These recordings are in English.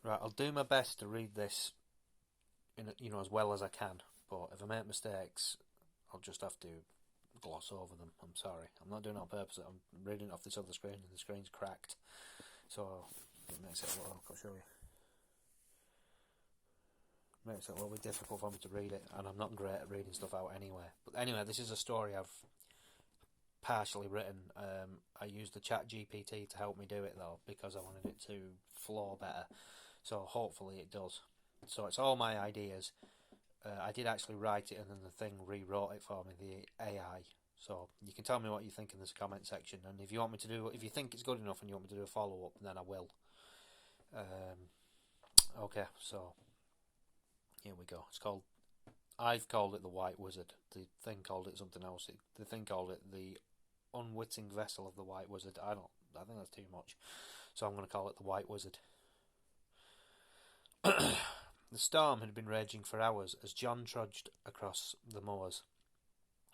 Right, I'll do my best to read this as well as I can. But if I make mistakes, I'll just have to gloss over them. I'm sorry. I'm not doing it on purpose. I'm reading it off this other screen, and the screen's cracked, so it makes it a little. I'll show you. Makes it a little bit difficult for me to read it, and I'm not great at reading stuff out anyway. But anyway, this is a story I've partially written. I used the Chat GPT to help me do it though, because I wanted it to flow better. So hopefully it does. So it's all my ideas. I did actually write it, and then the thing rewrote it for me, the AI. So you can tell me what you think in this comment section, and if you think it's good enough and you want me to do a follow up, then I will. Okay, so here we go. I've called it the White Wizard. The thing called it something else. The thing called it the Unwitting Vessel of the White Wizard. I think that's too much, so I'm going to call it the White Wizard. The storm had been raging for hours as John trudged across the moors.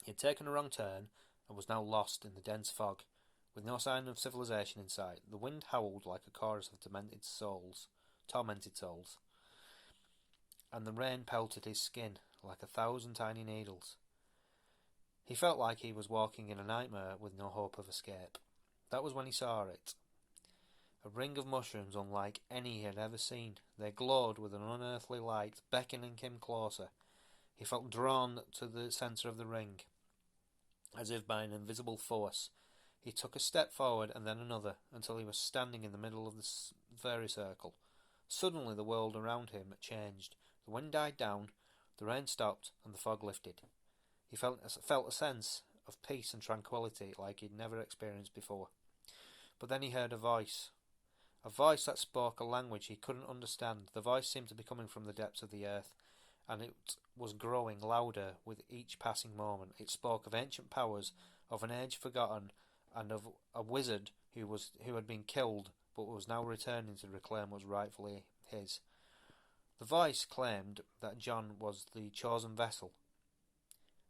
He had taken a wrong turn and was now lost in the dense fog, with no sign of civilization in sight. The wind howled like a chorus of tormented souls, and the rain pelted his skin like 1,000 tiny needles. He felt like he was walking in a nightmare with no hope of escape. That was when he saw it. A ring of mushrooms unlike any he had ever seen. They glowed with an unearthly light, beckoning him closer. He felt drawn to the centre of the ring, as if by an invisible force. He took a step forward and then another, until he was standing in the middle of the fairy circle. Suddenly the world around him changed. The wind died down, the rain stopped, and the fog lifted. He felt a sense of peace and tranquility like he'd never experienced before. But then he heard a voice that spoke a language he couldn't understand. The voice seemed to be coming from the depths of the earth, and it was growing louder with each passing moment. It spoke of ancient powers, of an age forgotten, and of a wizard who had been killed but was now returning to reclaim what was rightfully his. The voice claimed that John was the chosen vessel,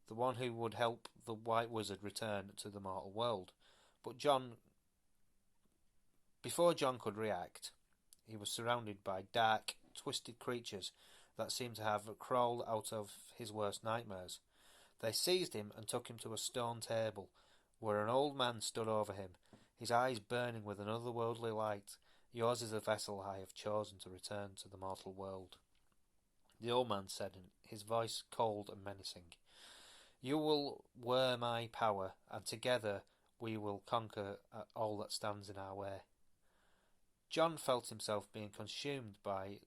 the one who would help the White Wizard return to the mortal world. But before John could react, he was surrounded by dark, twisted creatures that seemed to have crawled out of his worst nightmares. They seized him and took him to a stone table, where an old man stood over him, his eyes burning with an otherworldly light. "Yours is the vessel I have chosen to return to the mortal world," the old man said, his voice cold and menacing. "You will wear my power, and together we will conquer all that stands in our way." John felt himself being consumed by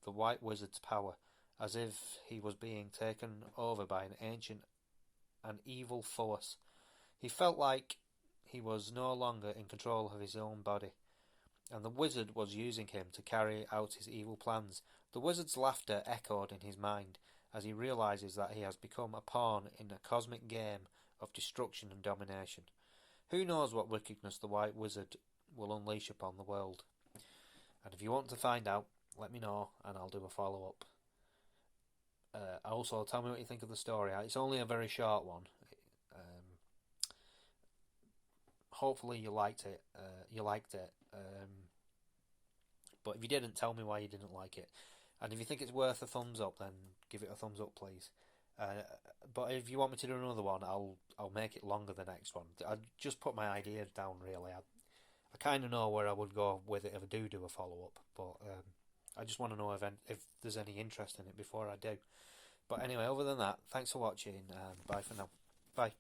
the White Wizard's power, as if he was being taken over by an ancient and evil force. He felt like he was no longer in control of his own body, and the wizard was using him to carry out his evil plans. The wizard's laughter echoed in his mind as he realizes that he has become a pawn in a cosmic game of destruction and domination. Who knows what wickedness the White Wizard will unleash upon the world? And if you want to find out, let me know and I'll do a follow-up. Also, tell me what you think of the story. It's only a very short one. Hopefully you liked it. But if you didn't, tell me why you didn't like it. And if you think it's worth a thumbs up, then give it a thumbs up, please. But if you want me to do another one, I'll make it longer the next one. I just put my ideas down, really. I kind of know where I would go with it if I do a follow-up, but I just want to know if there's any interest in it before I do. But anyway, other than that, thanks for watching, and bye for now. Bye.